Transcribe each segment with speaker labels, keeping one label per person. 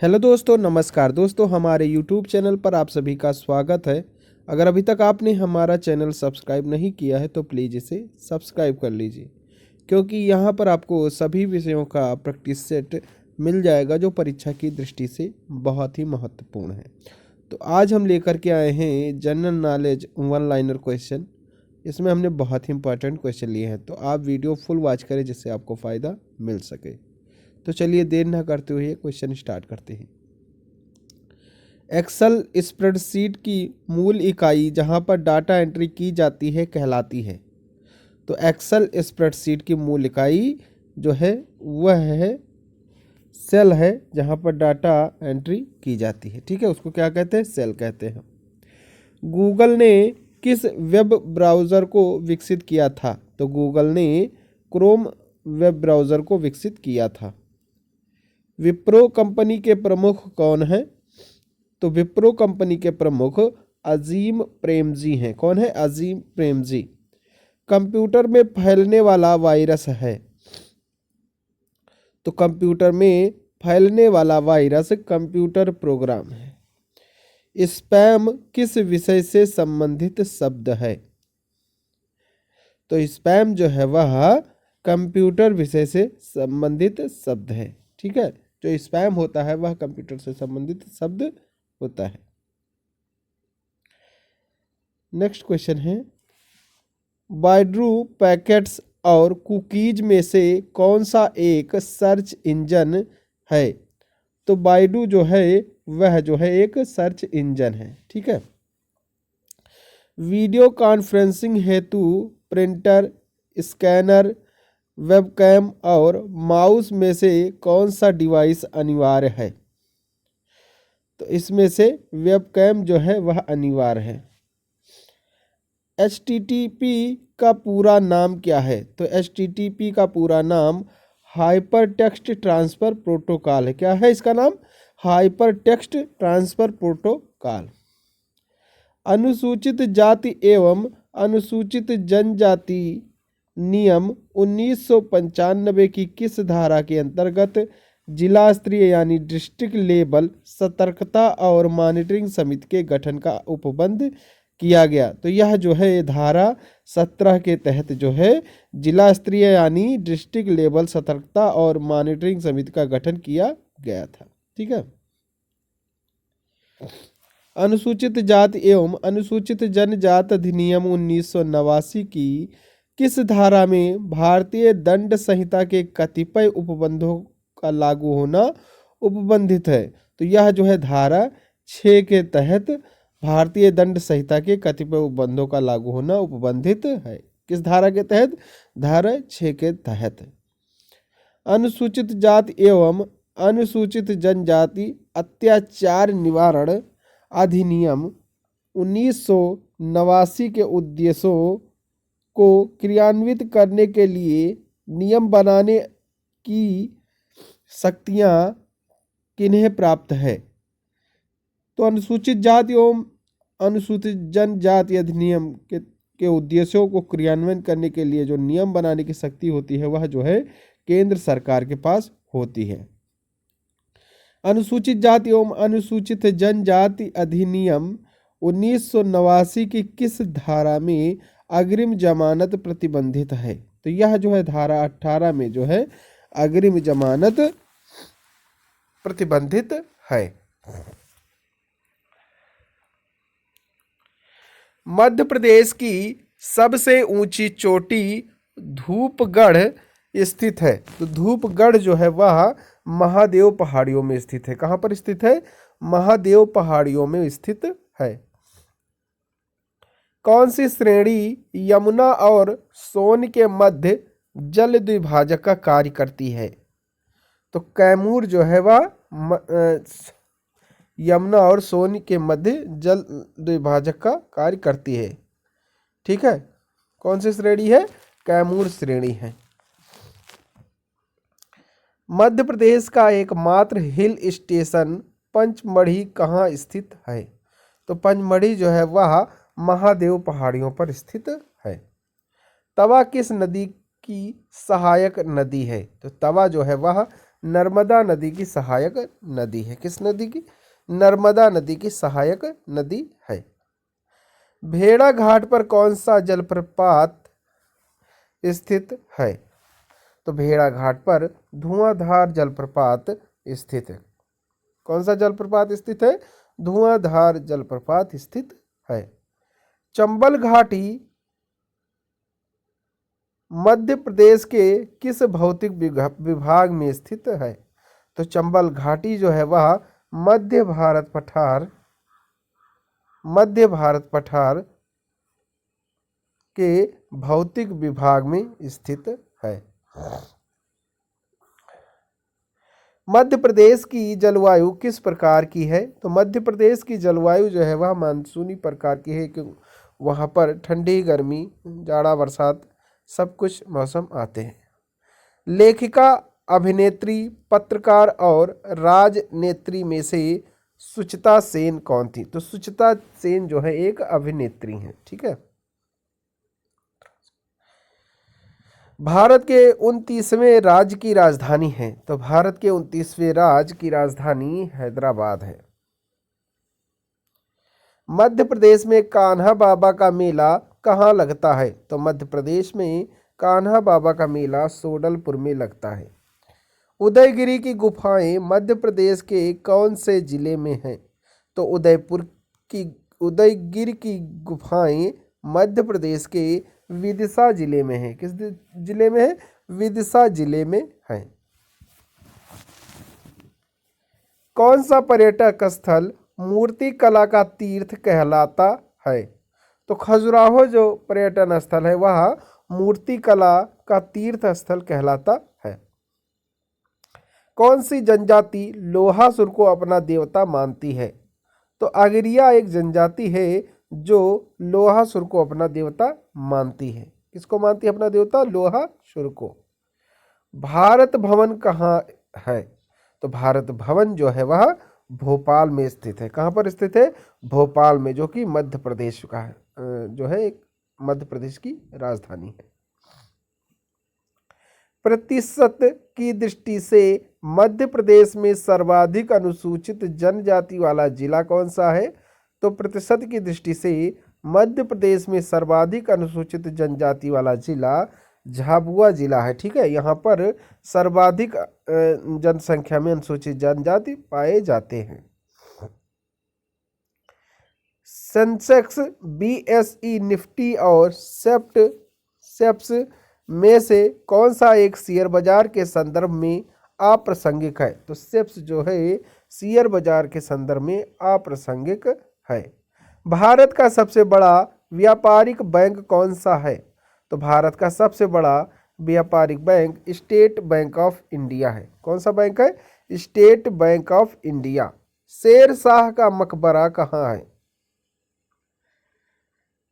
Speaker 1: Hello दोस्तों, नमस्कार दोस्तों। हमारे यूट्यूब चैनल पर आप सभी का स्वागत है। अगर अभी तक आपने हमारा चैनल सब्सक्राइब नहीं किया है तो प्लीज़ इसे सब्सक्राइब कर लीजिए, क्योंकि यहाँ पर आपको सभी विषयों का प्रैक्टिस सेट मिल जाएगा जो परीक्षा की दृष्टि से बहुत ही महत्वपूर्ण है। तो आज हम लेकर के आए हैं general knowledge one liner question. इसमें हमने बहुत ही इंपॉर्टेंट क्वेश्चन लिए हैं, तो आप वीडियो फुल वॉच करें जिससे आपको फ़ायदा मिल सके। तो चलिए देर ना करते हुए क्वेश्चन स्टार्ट करते हैं। एक्सेल स्प्रेडशीट की मूल इकाई जहां पर डाटा एंट्री की जाती है कहलाती है। तो एक्सेल स्प्रेडशीट की मूल इकाई जो है वह है सेल है, जहां पर डाटा एंट्री की जाती है। ठीक है, उसको क्या कहते हैं? सेल कहते हैं। गूगल ने किस वेब ब्राउज़र को विकसित किया था? तो गूगल ने क्रोम वेब ब्राउज़र को विकसित किया था। विप्रो कंपनी के प्रमुख कौन हैं? तो विप्रो कंपनी के प्रमुख अजीम प्रेमजी हैं। कौन है? अजीम प्रेमजी। कंप्यूटर में फैलने वाला वायरस है। तो कंप्यूटर में फैलने वाला वायरस कंप्यूटर प्रोग्राम है। स्पैम किस विषय से संबंधित शब्द है? तो स्पैम जो है वह कंप्यूटर विषय से संबंधित शब्द है। ठीक है, जो स्पैम होता है वह कंप्यूटर से संबंधित शब्द होता है। नेक्स्ट क्वेश्चन है, बाइड्रू पैकेट्स और कुकीज में से कौन सा एक सर्च इंजन है? तो बाइडू जो है वह जो है एक सर्च इंजन है। ठीक है। वीडियो कॉन्फ्रेंसिंग हेतु प्रिंटर, स्कैनर, वेबकैम और माउस में से कौन सा डिवाइस अनिवार्य है? तो इसमें से वेबकैम जो है वह अनिवार्य है। HTTP का पूरा नाम क्या है? तो HTTP का पूरा नाम हाइपर टेक्स्ट ट्रांसफ़र प्रोटोकॉल है। क्या है इसका नाम? Hyper text transfer protocol. अनुसूचित जाति एवं अनुसूचित जनजाति नियम 1995 की किस धारा के अंतर्गत जिला स्तरीय यानी डिस्ट्रिक्ट लेवल सतर्कता और मॉनिटरिंग समिति के गठन का उपबंध किया गया? तो यह जो है धारा 17 के तहत जो है जिला स्तरीय यानी डिस्ट्रिक्ट लेवल सतर्कता और मॉनिटरिंग समिति का गठन किया गया था। ठीक है। अनुसूचित जाति एवं अनुसूचित जनजाति अधिनियम 1989 की किस धारा में भारतीय दंड संहिता के कतिपय उपबंधों का लागू होना उपबंधित है? तो यह जो है धारा 6 के तहत भारतीय दंड संहिता के कतिपय उपबंधों का लागू होना उपबंधित है। किस धारा के तहत? धारा 6 के तहत। अनुसूचित जाति एवं अनुसूचित जनजाति अत्याचार निवारण अधिनियम 1989 के उद्देश्यों को क्रियान्वित करने के लिए नियम बनाने की शक्तियां किन्हें प्राप्त है? तो अनुसूचित जाति एवं अनुसूचित जनजाति अधिनियम के उद्देश्यों को क्रियान्वयन करने के लिए जो नियम बनाने की शक्ति होती है वह जो है केंद्र सरकार के पास होती है। अनुसूचित जाति एवं अनुसूचित जनजाति अधिनियम 1989 की किस धारा में अग्रिम जमानत प्रतिबंधित है? तो यह जो है धारा 18 में जो है अग्रिम जमानत प्रतिबंधित है। मध्य प्रदेश की सबसे ऊंची चोटी धूपगढ़ स्थित है। तो धूपगढ़ जो है वह महादेव पहाड़ियों में स्थित है। कहाँ पर स्थित है? महादेव पहाड़ियों में स्थित है। कौन सी श्रेणी यमुना और सोन के मध्य जल द्विभाजक का कार्य करती है? तो कैमूर जो है वह यमुना और सोन के मध्य जल द्विभाजक का कार्य करती है। ठीक है, कौन सी श्रेणी है? कैमूर श्रेणी है। मध्य प्रदेश का एकमात्र हिल स्टेशन पंचमढ़ी कहाँ स्थित है? तो पंचमढ़ी जो है वह महादेव पहाड़ियों पर स्थित है। तवा किस नदी की सहायक नदी है? तो तवा जो है वह नर्मदा नदी की सहायक नदी है। किस नदी की? नर्मदा नदी की सहायक नदी है। भेड़ा घाट पर कौन सा जलप्रपात स्थित है? तो भेड़ा घाट पर धुआंधार जलप्रपात स्थित है। कौन सा जलप्रपात स्थित है? धुआंधार जलप्रपात स्थित है। चंबल घाटी मध्य प्रदेश के किस भौतिक विभाग में स्थित है? तो चंबल घाटी जो है वह मध्य भारत पठार के भौतिक विभाग में स्थित है। मध्य प्रदेश की जलवायु किस प्रकार की है? तो मध्य प्रदेश की जलवायु जो है वह मानसूनी प्रकार की है, कि वहाँ पर ठंडी, गर्मी, जाड़ा, बरसात सब कुछ मौसम आते हैं। लेखिका, अभिनेत्री, पत्रकार और राजनेत्री में से सुचिता सेन कौन थी? तो सुचिता सेन जो है एक अभिनेत्री है। ठीक है। भारत के 29वें राज्य की राजधानी है? तो भारत के 29वें राज्य की राजधानी हैदराबाद है। मध्य प्रदेश में कान्हा बाबा का मेला कहाँ लगता है? तो मध्य प्रदेश में कान्हा बाबा का मेला सोडलपुर में लगता है। उदयगिरी की गुफाएं मध्य प्रदेश के कौन से जिले में हैं? तो उदयगिरी की गुफाएं मध्य प्रदेश के विदिशा जिले में है। किस जिले में है? विदिशा जिले में है। कौन सा पर्यटक स्थल मूर्ति कला का तीर्थ कहलाता है? तो खजुराहो जो पर्यटन स्थल है वह मूर्ति कला का तीर्थ स्थल कहलाता है। कौन सी जनजाति लोहासुर को अपना देवता मानती है? तो आगरिया एक जनजाति है जो लोहासुर को अपना देवता मानती है। किसको मानती है अपना देवता? लोहासुर को। भारत भवन कहाँ है? तो भारत भवन जो है वह भोपाल में स्थित है। कहाँ पर स्थित है? भोपाल में, जो कि मध्य प्रदेश का है, जो है एक मध्य प्रदेश की राजधानी है। प्रतिशत की दृष्टि से मध्य प्रदेश में सर्वाधिक अनुसूचित जनजाति वाला जिला कौन सा है? तो प्रतिशत की दृष्टि से मध्य प्रदेश में सर्वाधिक अनुसूचित जनजाति वाला जिला झाबुआ जिला है। ठीक है। यहाँ पर सर्वाधिक जनसंख्या में अनुसूचित जनजाति पाए जाते हैं। सेंसेक्स, बीएसई, निफ्टी और सेप्स में से कौन सा एक शेयर बाजार के संदर्भ में अप्रासंगिक है? तो सेप्स जो है शेयर बाजार के संदर्भ में अप्रासंगिक है। भारत का सबसे बड़ा व्यापारिक बैंक कौन सा है? तो भारत का सबसे बड़ा व्यापारिक bank state bank of India है। कौन सा बैंक है? State bank of India. Sher Shah का मकबरा कहाँ है?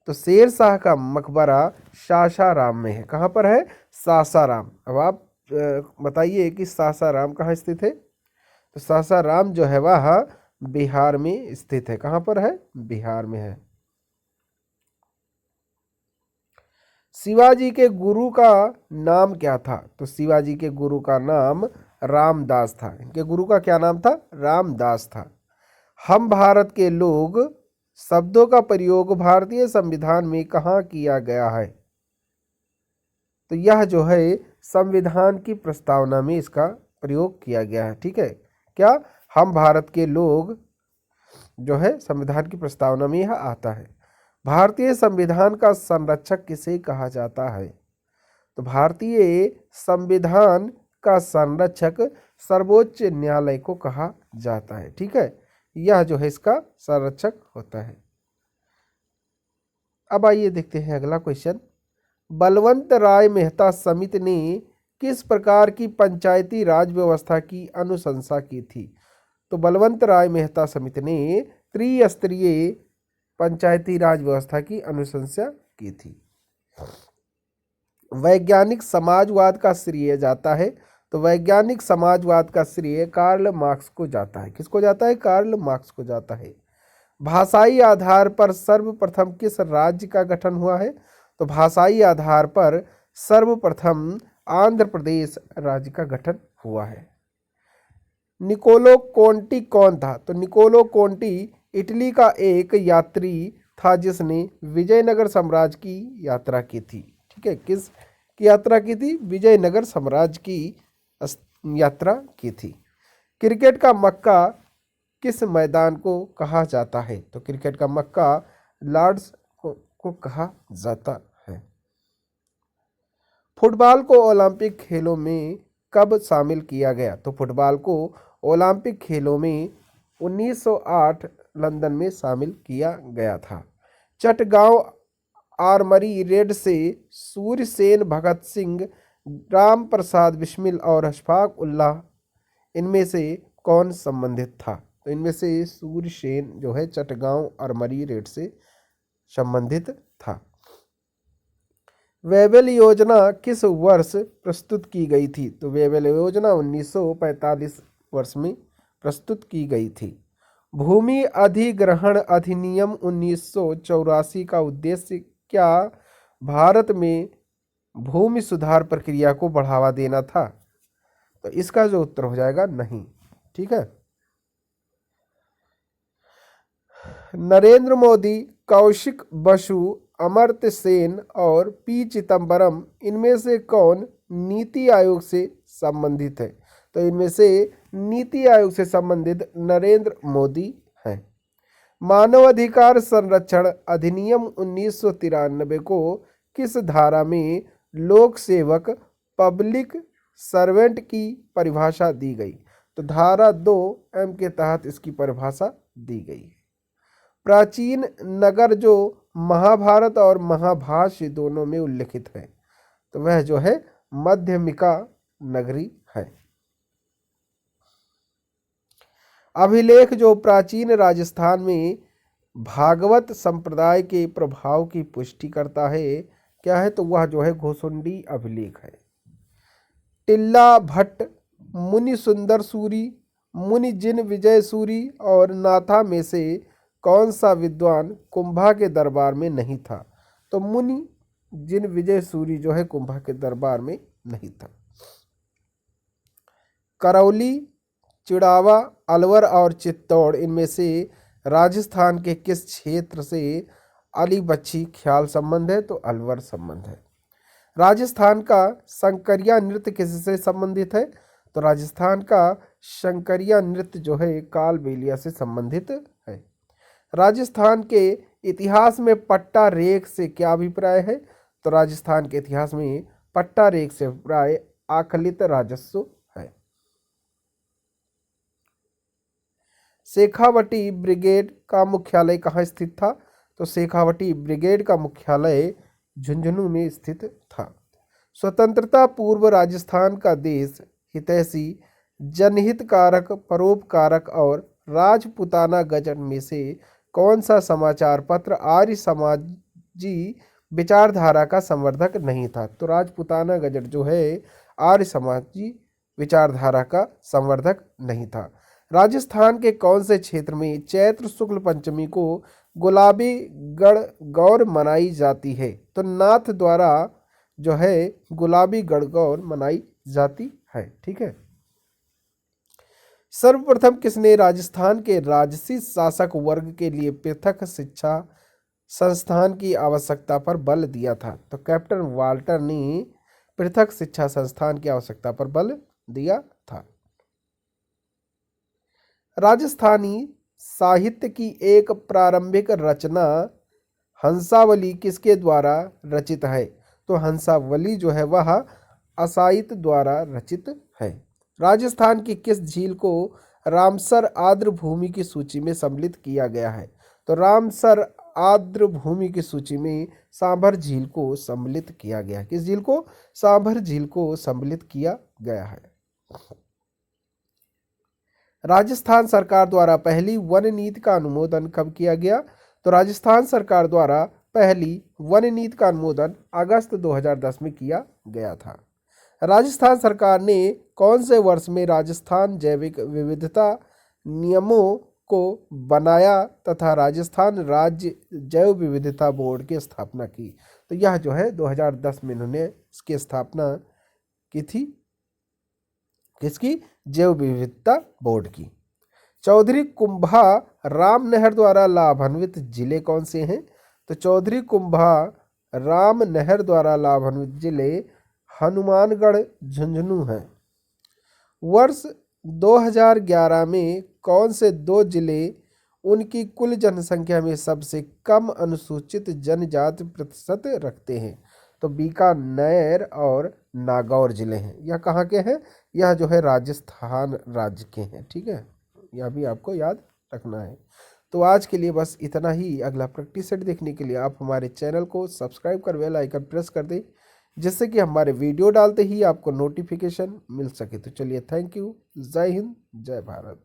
Speaker 1: तो शेर शाह का मकबरा सासाराम में है। कहाँ पर है? सासाराम। अब आप बताइए कि सासाराम कहाँ स्थित है? तो सासाराम जो है वह बिहार में स्थित है। कहाँ पर है? बिहार में है। शिवाजी के गुरु का नाम क्या था? तो शिवाजी के गुरु का नाम रामदास था। इनके गुरु का क्या नाम था? रामदास था। हम भारत के लोग शब्दों का प्रयोग भारतीय संविधान में कहाँ किया गया है? तो यह जो है संविधान की प्रस्तावना में इसका प्रयोग किया गया है। ठीक है। क्या? हम भारत के लोग जो है संविधान की प्रस्तावना में यह आता है। भारतीय संविधान का संरक्षक किसे कहा जाता है? तो भारतीय संविधान का संरक्षक सर्वोच्च न्यायालय को कहा जाता है। ठीक है। यह जो है इसका संरक्षक होता है। अब आइए देखते हैं अगला क्वेश्चन। बलवंत राय मेहता समिति ने किस प्रकार की पंचायती राज व्यवस्था की अनुशंसा की थी? तो बलवंत राय मेहता समिति ने त्रिस्तरीय पंचायती राज व्यवस्था की अनुशंसा की थी। वैज्ञानिक समाजवाद का श्रेय जाता है? तो वैज्ञानिक समाजवाद का श्रेय कार्ल मार्क्स को जाता है। किसको जाता है? कार्ल मार्क्स को जाता है। भाषाई आधार पर सर्वप्रथम किस राज्य का गठन हुआ है? तो भाषाई आधार पर सर्वप्रथम आंध्र प्रदेश राज्य का गठन हुआ है। निकोलो कोंटी कौन था? तो निकोलो कोंटी इटली का एक यात्री था जिसने विजयनगर साम्राज्य की यात्रा की थी। ठीक है, किस की यात्रा की थी? विजयनगर साम्राज्य की यात्रा की थी। क्रिकेट का मक्का किस मैदान को कहा जाता है? तो क्रिकेट का मक्का लॉर्ड्स को कहा जाता है। फुटबॉल को ओलंपिक खेलों में कब शामिल किया गया? तो फुटबॉल को ओलंपिक खेलों में 1908 लंदन में शामिल किया गया था। चटगांव आर्मरी रेड से सूर्यसेन, भगत सिंह, राम प्रसाद बिस्मिल और अशफाक उल्लाह इनमें से कौन संबंधित था? तो इनमें से सूर्यसेन जो है चटगांव आर्मरी रेड से संबंधित था। वेबल योजना किस वर्ष प्रस्तुत की गई थी? तो वेबल योजना 1945 वर्ष में प्रस्तुत की गई थी। भूमि अधिग्रहण अधिनियम 1984 का उद्देश्य क्या भारत में भूमि सुधार प्रक्रिया को बढ़ावा देना था? तो इसका जो उत्तर हो जाएगा नहीं। ठीक है। नरेंद्र मोदी, कौशिक बसु, अमर्त्य सेन और पी चिदम्बरम इनमें से कौन नीति आयोग से संबंधित है? तो इनमें से नीति आयोग से संबंधित नरेंद्र मोदी हैं। मानवाधिकार संरक्षण अधिनियम 1993 को किस धारा में लोक सेवक पब्लिक सर्वेंट की परिभाषा दी गई? तो धारा 2M के तहत इसकी परिभाषा दी गई है। प्राचीन नगर जो महाभारत और महाभाष्य दोनों में उल्लिखित है, तो वह जो है मध्यमिका नगरी है। अभिलेख जो प्राचीन राजस्थान में भागवत संप्रदाय के प्रभाव की पुष्टि करता है, क्या है? तो वह जो है घोसुंडी अभिलेख है। टिल्ला भट्ट, मुनि सुंदर सूरी, मुनि जिन विजय सूरी और नाथा में से कौन सा विद्वान कुंभा के दरबार में नहीं था? तो मुनि जिन विजय सूरी जो है कुंभा के दरबार में नहीं था। करौली, चिड़ावा, अलवर और चित्तौड़ इनमें से राजस्थान के किस क्षेत्र से अली बख्शी ख्याल संबंध है? तो अलवर संबंध है। राजस्थान का शंकरिया नृत्य किससे संबंधित है? तो राजस्थान का शंकरिया नृत्य जो है कालबेलिया से संबंधित है। राजस्थान के इतिहास में पट्टा रेख से क्या अभिप्राय है? तो राजस्थान के इतिहास में पट्टा रेख से अभिप्राय आकलित राजस्व है। शेखावटी ब्रिगेड का मुख्यालय कहाँ स्थित था? तो शेखावटी ब्रिगेड का मुख्यालय झुंझुनू में स्थित था। स्वतंत्रता पूर्व राजस्थान का देश हितैषी, जनहितकारक, परोपकारक और राजपुताना गजट में से कौन सा समाचार पत्र आर्य समाजी विचारधारा का संवर्धक नहीं था? तो राजपुताना गजट जो है आर्य समाजी विचारधारा का संवर्धक नहीं था। राजस्थान के कौन से क्षेत्र में चैत्र शुक्ल पंचमी को गुलाबी गढ़ गौर मनाई जाती है? तो नाथ द्वारा जो है गुलाबी गढ़ गौर मनाई जाती है। ठीक है। सर्वप्रथम किसने राजस्थान के राजसी शासक वर्ग के लिए पृथक शिक्षा संस्थान की आवश्यकता पर बल दिया था? तो कैप्टन वाल्टर ने पृथक शिक्षा संस्थान की आवश्यकता पर बल दिया था। राजस्थानी साहित्य की एक प्रारंभिक रचना हंसावली किसके द्वारा रचित है? तो हंसावली जो है वह असाइत द्वारा रचित है। राजस्थान की किस झील को रामसर आर्द्र भूमि की सूची में सम्मिलित किया गया है? तो रामसर आर्द्र भूमि की सूची में सांभर झील को सम्मिलित किया गया है। किस झील को? सांभर झील को सम्मिलित किया गया है। राजस्थान सरकार द्वारा पहली वन नीति का अनुमोदन कब किया गया? तो राजस्थान सरकार द्वारा पहली वन नीति का अनुमोदन अगस्त 2010 में किया गया था। राजस्थान सरकार ने कौन से वर्ष में राजस्थान जैविक विविधता नियमों को बनाया तथा राजस्थान राज्य जैव विविधता बोर्ड की स्थापना की? तो यह जो है 2010 में इन्होंने इसकी स्थापना की थी। किसकी? जैव विविधता बोर्ड की। चौधरी कुंभा राम नहर द्वारा लाभान्वित जिले कौन से हैं? तो चौधरी कुंभा राम नहर द्वारा लाभान्वित जिले हनुमानगढ़, झुंझुनू हैं। वर्ष 2011 में कौन से दो जिले उनकी कुल जनसंख्या में सबसे कम अनुसूचित जनजाति प्रतिशत रखते हैं? तो बीकानेर और नागौर जिले हैं। यह कहाँ के हैं? यह जो है राजस्थान राज्य के हैं। ठीक है, यह भी आपको याद रखना है। तो आज के लिए बस इतना ही। अगला प्रैक्टिस सेट देखने के लिए आप हमारे चैनल को सब्सक्राइब कर बेल आइकन प्रेस कर दें, जिससे कि हमारे वीडियो डालते ही आपको नोटिफिकेशन मिल सके। तो चलिए, थैंक यू। जय हिंद, जय भारत।